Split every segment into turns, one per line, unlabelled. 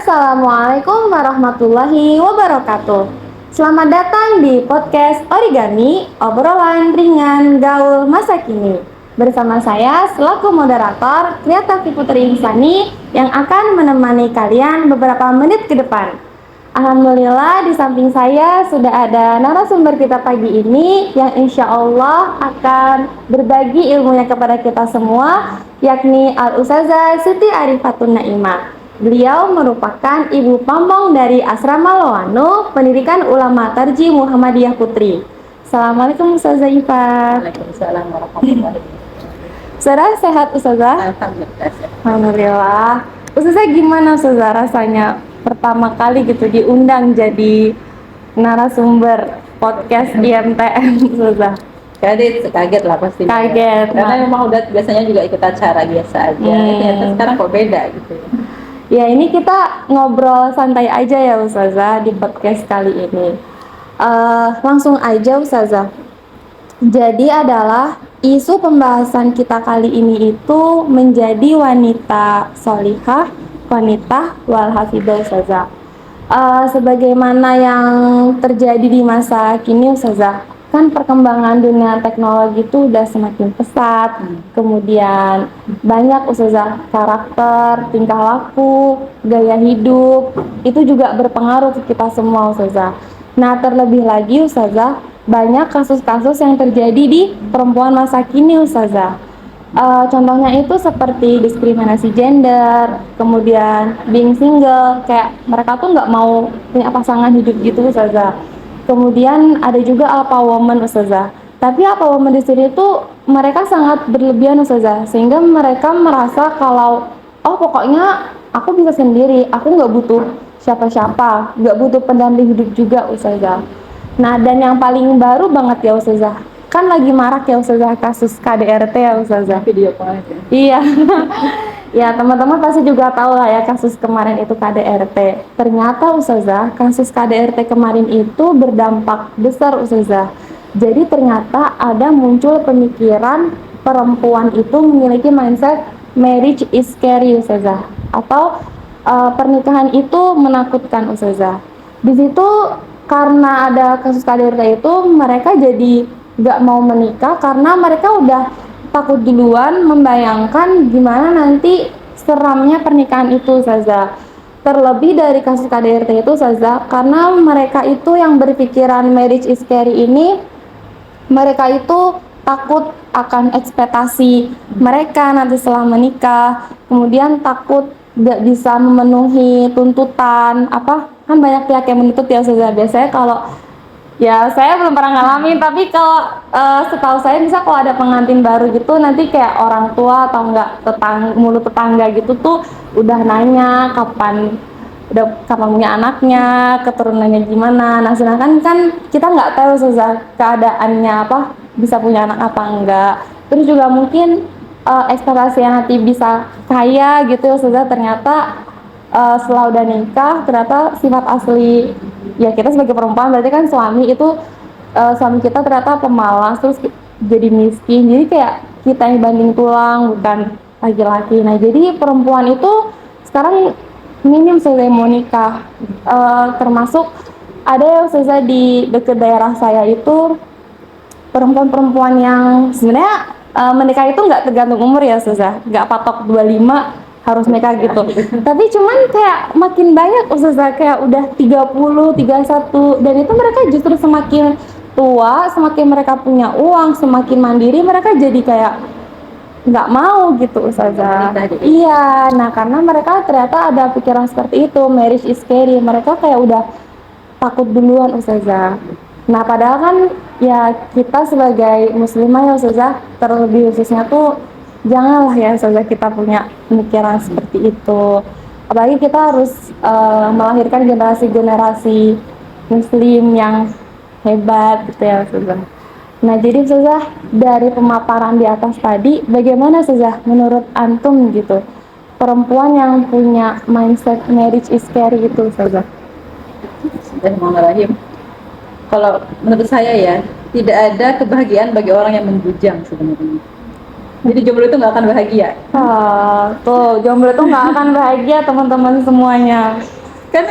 Assalamualaikum warahmatullahi wabarakatuh. Selamat datang di podcast Origami, obrolan ringan gaul masa kini. Bersama saya selaku moderator Triatafi Putri Insani yang akan menemani kalian beberapa menit ke depan. Alhamdulillah di samping saya sudah ada narasumber kita pagi ini yang insya Allah akan berbagi ilmunya kepada kita semua, yakni Al-Ustazah Siti Arifatun Naimah. Beliau merupakan ibu pamong dari Asrama Loano, Pendidikan Ulama Tarji Muhammadiyah Putri. Assalamualaikum Ustazah Ifa.
Waalaikumsalam warahmatullahi wabarakatuh.
Ustazah sehat Ustazah?
Alhamdulillah.
Alhamdulillah. Ustazah gimana Ustazah rasanya pertama kali gitu diundang jadi narasumber podcast di MTM Ustazah?
Kaget lah pasti.
Kaget.
Karena memang udah biasanya juga ikut acara biasa aja. Ternyata sekarang kok beda gitu.
Ya ini kita ngobrol santai aja ya Ustazah di podcast kali ini. Langsung aja Ustazah. Jadi adalah isu pembahasan kita kali ini itu menjadi wanita solihah, wanita wal hafidah Ustazah. Sebagaimana yang terjadi di masa kini Ustazah, kan perkembangan dunia teknologi itu udah semakin pesat, kemudian banyak Ustazah karakter, tingkah laku, gaya hidup, itu juga berpengaruh ke kita semua Ustazah. Nah terlebih lagi Ustazah, banyak kasus-kasus yang terjadi di perempuan masa kini Ustazah. Contohnya itu seperti diskriminasi gender, kemudian being single, kayak mereka tuh nggak mau punya pasangan hidup gitu Ustazah. Kemudian ada juga alpha woman Ustazah. Tapi alpha woman di sini tuh mereka sangat berlebihan Ustazah, sehingga mereka merasa kalau oh pokoknya aku bisa sendiri, aku nggak butuh siapa-siapa, nggak butuh pendamping hidup juga Ustazah. Nah dan yang paling baru banget ya Ustazah, kan lagi marak ya Ustazah kasus KDRT ya Ustazah.
Video call aja.
Iya. Ya, teman-teman pasti juga tahu lah ya kasus kemarin itu KDRT. Ternyata Ustazah, kasus KDRT kemarin itu berdampak besar Ustazah. Jadi ternyata ada muncul pemikiran perempuan itu memiliki mindset marriage is scary Ustazah, atau pernikahan itu menakutkan Ustazah. Di situ karena ada kasus KDRT itu mereka jadi nggak mau menikah karena mereka udah takut duluan membayangkan gimana nanti seramnya pernikahan itu Ustazah. Terlebih dari kasus KDRT itu Ustazah, karena mereka itu yang berpikiran marriage is scary ini, mereka itu takut akan ekspektasi mereka nanti setelah menikah, kemudian takut gak bisa memenuhi tuntutan, apa kan banyak pihak yang menuntut ya Ustazah. Biasanya kalau ya saya belum pernah ngalamin, tapi kalau setahu saya bisa kalau ada pengantin baru gitu nanti kayak orang tua atau enggak mulut tetangga gitu tuh udah nanya kapan punya anaknya, keturunannya gimana. Nah sedangkan kan kita nggak tahu Ustazah keadaannya apa, bisa punya anak apa enggak. Terus juga mungkin ekspektasi yang nanti bisa kaya gitu Ustazah, ternyata setelah udah nikah ternyata sifat asli ya kita sebagai perempuan berarti kan suami itu suami kita ternyata pemalas, terus jadi miskin, jadi kayak kita yang banding tulang bukan laki-laki. Nah jadi perempuan itu sekarang minim saya mau nikah, termasuk ada yang saya di dekat daerah saya itu perempuan-perempuan yang sebenarnya menikah itu nggak tergantung umur ya Ustazah, nggak patok 25 harus nikah gitu. Tapi cuman kayak makin banyak Ustazah, kayak udah 30, 31, dan itu mereka justru semakin tua, semakin mereka punya uang, semakin mandiri, mereka jadi kayak nggak mau gitu Ustazah. Iya, nah karena mereka ternyata ada pikiran seperti itu, marriage is scary, mereka kayak udah takut duluan Ustazah. Nah padahal kan ya kita sebagai muslimah ya Ustazah, terlebih khususnya tuh janganlah ya Ustazah kita punya pemikiran seperti itu. Apalagi kita harus melahirkan generasi-generasi muslim yang hebat gitu ya Ustazah. Nah jadi Ustazah, dari pemaparan di atas tadi, bagaimana Ustazah menurut antum gitu perempuan yang punya mindset marriage is scary itu Ustazah?
Bismillahirrahmanirrahim. Kalau menurut saya ya, tidak ada kebahagiaan bagi orang yang membujang sebenarnya. Jadi jomblo itu nggak akan bahagia.
Tuh jomblo itu nggak akan bahagia teman-teman semuanya.
Kan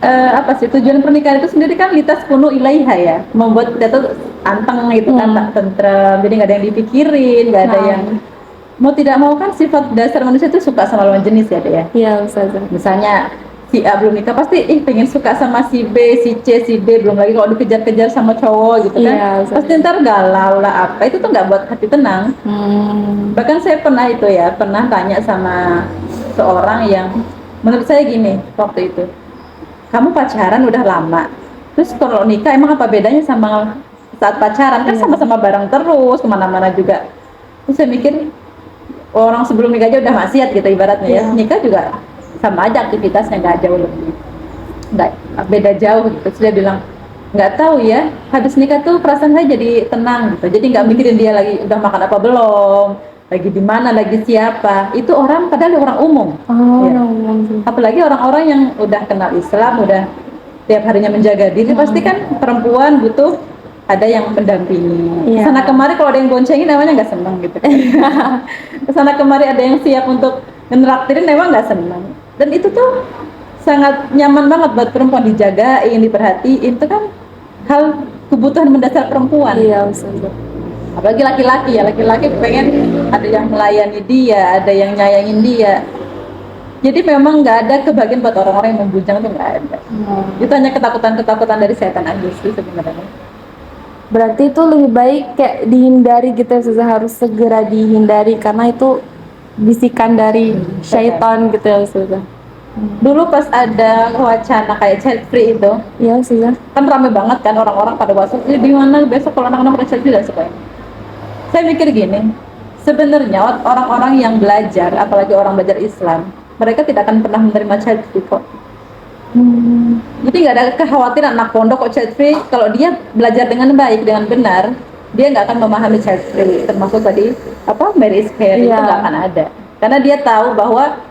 apa sih tujuan pernikahan itu sendiri kan litas kuno ilaiha ya, membuat kita tuh anteng gitu kan, tak tentrem, jadi nggak ada yang dipikirin, nggak ada
Nah.
yang mau tidak mau kan sifat dasar manusia itu suka sama lawan jenis ya deh ya.
Iya Ustazah.
Misalnya si A belum nikah pasti pengen suka sama si B, si C, si D, belum lagi kalau dikejar-kejar sama cowok gitu kan,
Iya, Ustazah.
pasti ntar galau lah apa, itu tuh nggak buat hati tenang. Bahkan saya pernah itu ya, pernah tanya sama seorang yang menurut saya gini waktu itu, kamu pacaran udah lama, terus kalau nikah emang apa bedanya sama saat pacaran? Kan
Iya.
sama-sama bareng terus, kemana-mana juga. Terus saya mikir, orang sebelum nikah aja udah maksiat gitu ibaratnya ya,
Iya.
nikah juga sama aja aktivitasnya, nggak jauh lebih, nggak beda jauh gitu. Terus dia bilang, nggak tahu ya, habis nikah tuh perasaan saya jadi tenang gitu, jadi nggak mikirin dia lagi udah makan apa belum, lagi di mana, lagi siapa. Itu orang, padahal orang umum.
Oh,
Ya.
no.
Apalagi orang-orang yang udah kenal Islam, udah tiap harinya menjaga diri, pasti kan perempuan butuh ada yang mendampingi.
Iya.
Kesana kemari kalau ada yang boncengin namanya nggak seneng gitu. Kesana kemari ada yang siap untuk ngeraktirin memang nggak seneng. Dan itu tuh sangat nyaman banget buat perempuan, dijagain, diperhatiin. Itu kan hal kebutuhan mendasar perempuan.
Iya Ustazah.
Apalagi laki-laki ya, laki-laki pengen ada yang melayani dia, ada yang nyayangin dia. Jadi memang nggak ada kebahagiaan buat orang-orang yang membujang, itu nggak ada. Itu hanya ketakutan-ketakutan dari setan aja sih sebenarnya.
Berarti itu lebih baik kayak dihindari gitu ya Ustazah, harus segera dihindari karena itu bisikan dari syaitan gitu ya Ustazah.
Dulu pas ada wacana kayak child free itu,
Iya Ustazah.
kan rame banget kan orang-orang pada WhatsApp, di mana besok kalau anak-anak pada child free dan sebagainya. Saya mikir gini, sebenarnya orang-orang yang belajar, apalagi orang belajar Islam, mereka tidak akan pernah menerima child free kok. Jadi nggak ada kekhawatiran anak pondok kok child free. Kalau dia belajar dengan baik, dengan benar, dia nggak akan memahami child free. Termasuk tadi apa marriage care itu
Iya.
nggak akan ada, karena dia tahu bahwa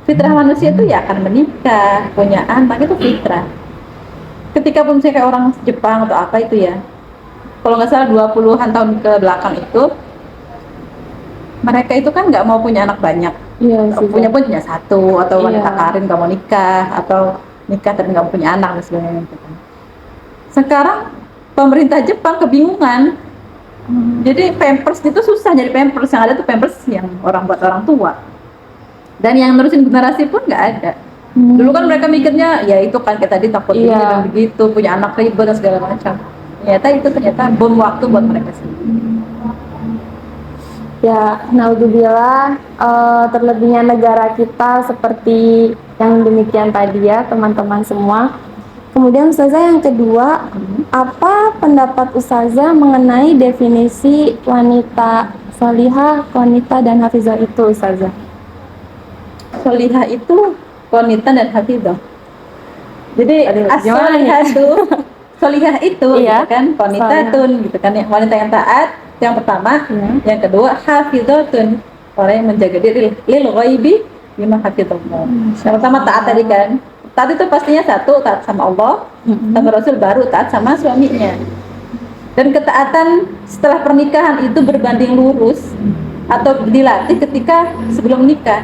fitrah manusia itu ya akan menikah, punya anak, itu fitrah. Ketika pun saya kayak orang Jepang atau apa itu ya, kalau nggak salah 20-an tahun ke belakang itu, mereka itu kan nggak mau punya anak banyak.
Iya Ustazah.
Punya pun punya satu, atau wanita
Iya.
karir nggak mau nikah, atau nikah tapi nggak punya anak dan sebagainya gitu. Sekarang pemerintah Jepang kebingungan. Jadi pampers itu susah, jadi pampers yang ada tuh pampers yang orang buat orang tua. Dan yang nerusin generasi pun nggak ada. Dulu kan mereka mikirnya ya itu kan kayak tadi takut ini
Iya.
dan begitu, punya anak ribet dan segala macam. Ternyata bom waktu buat mereka sendiri.
Ya, naudzubillah, terlebihnya negara kita seperti yang demikian tadi ya teman-teman semua. Kemudian Ustazah yang kedua, apa pendapat Ustazah mengenai definisi wanita salihah, qanitah dan hafizah itu Ustazah?
Solihah itu qanitan dan hafizah. Jadi
Aduh, gimana nih?
as-solihah itu solihah itu
Iya,
gitu kan, qanitatun gitu kan, wanita yang taat yang pertama.
Iya.
Yang kedua hafizatun, orang yang menjaga diri lil ghaibi bima hafizallah. Yang pertama taat tadi kan. Taat itu pastinya satu, taat sama Allah, sama Rasul, baru taat sama suaminya. Dan ketaatan setelah pernikahan itu berbanding lurus atau dilatih ketika sebelum nikah.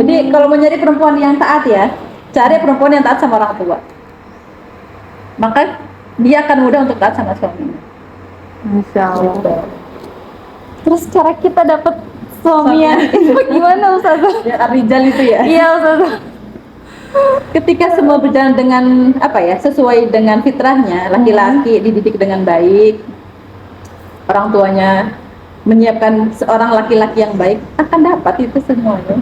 Jadi kalau mau nyari perempuan yang taat ya, cari perempuan yang taat sama orang tua. Maka dia akan mudah untuk taat sama suaminya.
Masya Allah.
Gitu.
Terus cara kita dapat suami yang itu gimana Ustazah?
Ya, Ar-Rijal itu ya.
Iya Ustazah.
Ketika semua berjalan dengan apa ya, sesuai dengan fitrahnya, laki-laki dididik dengan baik, orang tuanya menyiapkan seorang laki-laki yang baik, akan dapat itu semuanya.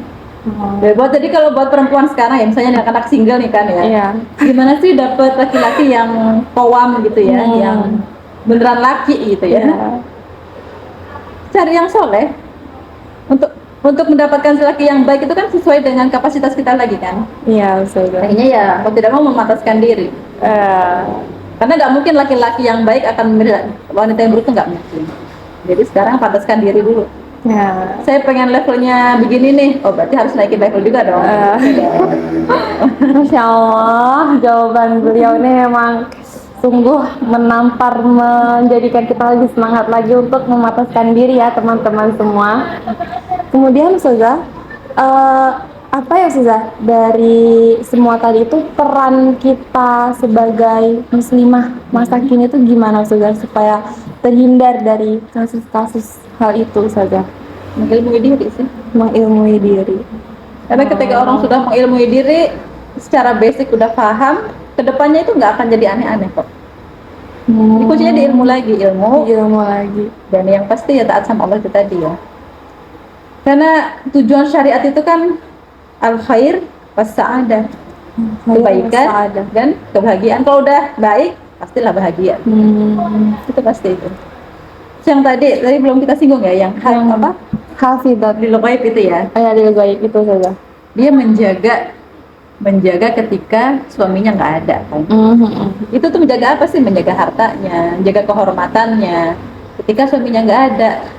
Ya, jadi kalau buat perempuan sekarang ya, misalnya anak-anak single nih kan ya,
Iya.
gimana sih dapat laki-laki yang kowam gitu ya, yang beneran laki gitu ya.
Iya.
Cari yang soleh. Untuk mendapatkan laki yang baik itu kan sesuai dengan kapasitas kita lagi kan.
Iya Ustazah.
Akhirnya ya mau tidak mau memataskan diri. Karena nggak mungkin laki-laki yang baik akan memilih wanita yang buruk, itu nggak mungkin. Jadi sekarang pantaskan diri dulu.
Ya.
Saya pengen levelnya begini nih, oh berarti harus naikin level juga dong.
Masya Allah, jawaban beliau ini memang sungguh menampar, menjadikan kita lebih semangat lagi untuk memataskan diri ya teman-teman semua. Kemudian Ustazah, apa ya Ustazah, dari semua tadi itu peran kita sebagai muslimah masa kini itu gimana Ustazah supaya terhindar dari kasus-kasus hal itu Ustazah?
Mengilmui diri sih.
Mengilmui diri.
Karena ketika orang sudah mengilmui diri, secara basic udah paham, kedepannya itu nggak akan jadi aneh-aneh kok. Ini kuncinya di ilmu lagi,
ilmu lagi.
Dan yang pasti ya taat sama Allah itu tadi ya. Karena tujuan syariat itu kan al-khair was-sa'adah, kebaikan dan kebahagiaan. Kalau udah baik, pastilah bahagia. Itu pasti itu. Yang tadi belum kita singgung ya, yang apa?
Hafidat
Lil ghaib itu ya.
Ya, lil ghaib itu saja.
Dia menjaga ketika suaminya nggak ada kan. Itu tuh menjaga apa sih? Menjaga hartanya, menjaga kehormatannya. Ketika suaminya nggak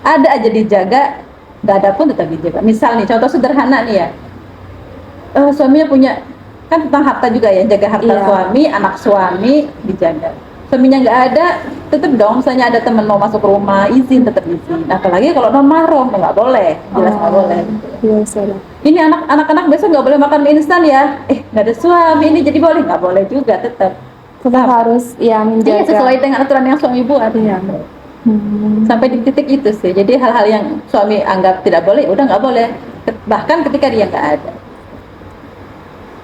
ada aja dijaga, nggak ada pun tetap dijaga. Misal nih, contoh sederhana nih ya, suaminya punya, kan tentang harta juga ya, jaga harta suami, anak suami dijaga. Suaminya nggak ada, tetap dong, misalnya ada teman mau masuk rumah, izin, tetap izin. Apalagi kalau non mahram, nggak boleh, jelas nggak boleh. Ini anak-anak besok nggak boleh makan mie instan ya, nggak ada suami ini jadi boleh, nggak boleh juga, tetap
harus ya menjaga.
Sesuai dengan aturan yang suami buat. Sampai di titik itu sih. Jadi hal-hal yang suami anggap tidak boleh, udah nggak boleh. Bahkan ketika dia nggak ada.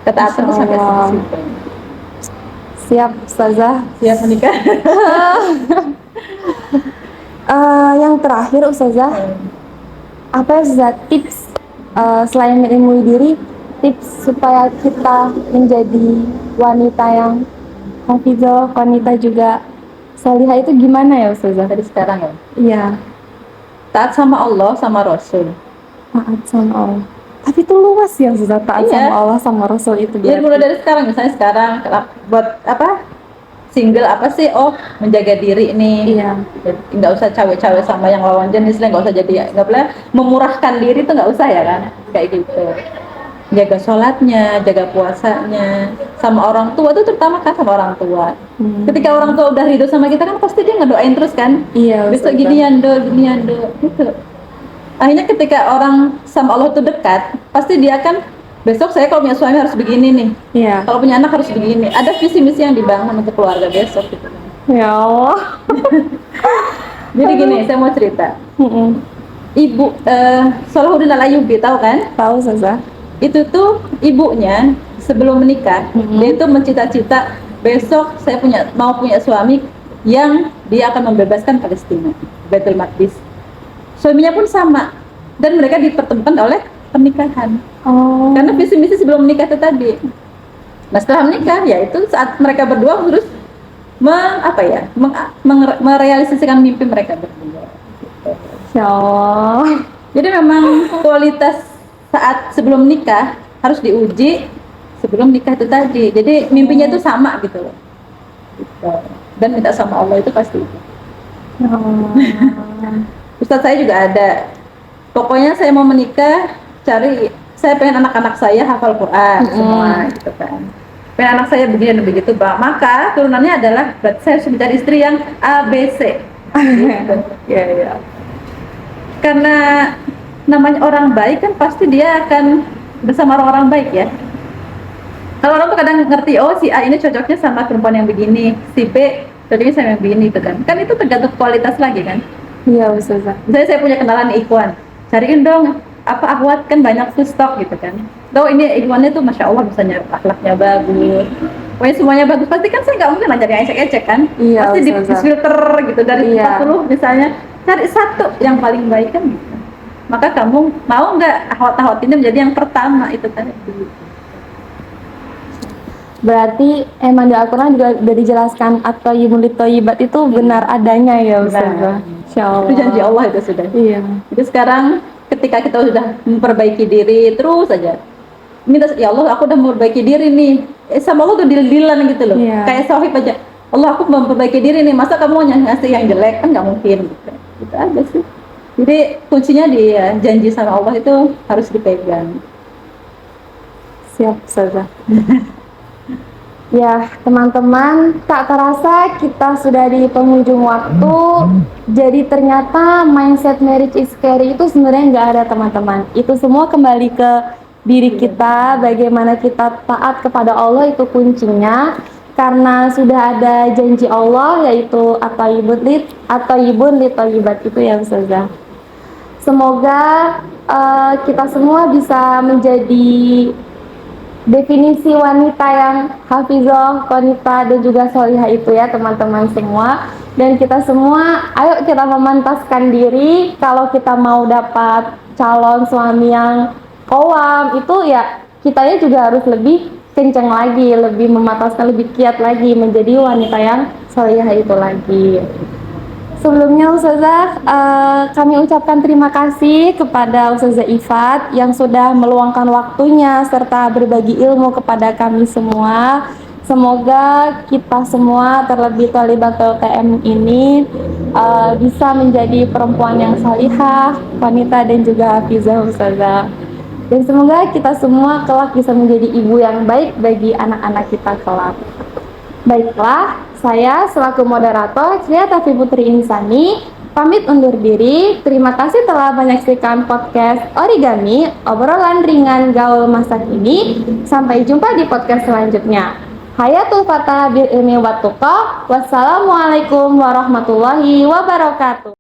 Ketaatan itu sampai situ.
Siap, Ustazah.
Siap menikah.
Yang terakhir, Ustazah, apa ya Ustazah tips selain mengilmui diri, tips supaya kita menjadi wanita yang hafizah, wanita juga salihah itu gimana ya Ustazah?
Dari sekarang ya?
Iya.
Taat sama Allah, sama Rasul.
Taat sama Allah. Tapi itu luas ya Ustazah, taat sama Allah sama Rasul itu.
Iya, mulai dari sekarang. Misalnya sekarang buat apa? Single apa sih? Oh, menjaga diri nih.
Iya.
Nggak usah cawe-cawe sama yang lawan jenis, nggak usah jadi, nggak boleh memurahkan diri, itu nggak usah ya kan? Kayak gitu. Jaga sholatnya, jaga puasanya, sama orang tua tuh terutama kan sama orang tua. Ketika orang tua udah ridho sama kita kan pasti dia ngedoain terus kan.
Iya.
Besok ginian do, gitu. Akhirnya ketika orang sama Allah tuh dekat, pasti dia kan besok saya kalau punya suami harus begini nih.
Iya.
Kalau punya anak harus begini. Ada visi misi yang dibangun untuk keluarga besok gitu.
Ya Allah.
Jadi gini, saya mau cerita. Ibu Salahuddin Al-Ayyubi tahu kan?
Tahu Ustazah.
Itu tuh ibunya sebelum menikah, dia itu mencita-cita besok saya mau punya suami yang dia akan membebaskan Palestina, Baitul Maqdis. Suaminya pun sama, dan mereka dipertemukan oleh pernikahan. Karena visi misi sebelum menikah itu tadi. Nah setelah menikah, ya itu saat mereka berdua terus merealisasikan mimpi mereka berdua.
Ya Allah.
Jadi memang kualitas saat sebelum nikah harus diuji sebelum nikah itu tadi. Jadi mimpinya itu sama gitu loh. Dan minta sama Allah itu pasti. Ustadz saya juga ada. Pokoknya saya mau menikah, saya pengen anak-anak saya hafal Quran semua gitu kan. Pengen anak saya begini dan begitu, maka turunannya adalah saya harus mencari istri yang ABC. Gitu. Ya. Karena namanya orang baik kan pasti dia akan bersama orang-orang baik ya. Kalau orang tuh kadang ngerti, oh si A ini cocoknya sama perempuan yang begini, si B cocoknya sama yang begini gitu kan. Kan itu tergantung kualitas lagi kan.
Iya Ustazah.
Misalnya saya punya kenalan Ikhwan, cariin dong akhwat kan banyak full stock gitu kan. Tahu ini Ikhwannya tuh masya Allah misalnya akhlaknya bagus, pokoknya semuanya bagus. Pasti kan saya nggak mungkin lah cari yang ecek-ecek kan.
Iya,
pasti di filter gitu dari 40 misalnya, cari satu yang paling baik kan gitu. Maka kamu mau nggak akhwat ini menjadi yang pertama itu tadi. Berarti
emang di Al-Quran juga sudah dijelaskan atau yumlit toyibat itu benar adanya ya Ustazah.
Itu janji Allah itu sudah.
Iya.
Jadi sekarang ketika kita sudah memperbaiki diri terus saja minta, ya Allah aku udah memperbaiki diri nih, sama Allah tuh deal-dealan gitu loh. Kayak Sohib aja, Allah aku memperbaiki diri nih, masa kamu ngasih yang jelek, kan nggak mungkin gitu aja sih. Jadi kuncinya di janji sama Allah itu harus dipegang.
Siap Ustazah. Ya teman-teman, tak terasa kita sudah di penghujung waktu. Jadi ternyata mindset marriage is scary itu sebenarnya nggak ada teman-teman. Itu semua kembali ke diri kita, bagaimana kita taat kepada Allah itu kuncinya. Karena sudah ada janji Allah yaitu at-thayyibun lit-thayyibat itu ya Ustazah. Semoga kita semua bisa menjadi definisi wanita yang hafizah, qanitah dan juga sholihah itu ya teman-teman semua. Dan kita semua, ayo kita memantaskan diri kalau kita mau dapat calon suami yang qawam itu ya kitanya juga harus lebih kenceng lagi, lebih memataskan, lebih giat lagi menjadi wanita yang sholihah itu lagi. Sebelumnya Ustazah, kami ucapkan terima kasih kepada Ustazah Ifat yang sudah meluangkan waktunya serta berbagi ilmu kepada kami semua. Semoga kita semua terlebih thalibatul TM ini bisa menjadi perempuan yang salihah, wanita dan juga hafizah Ustazah. Dan semoga kita semua kelak bisa menjadi ibu yang baik bagi anak-anak kita kelak. Baiklah, saya selaku moderator Cia Tafi Putri Insani pamit undur diri. Terima kasih telah menyaksikan podcast Origami, obrolan ringan gaul masa kini. Sampai jumpa di podcast selanjutnya. Hayatul fatah bil ilmi wat tuqah. Wassalamualaikum warahmatullahi wabarakatuh.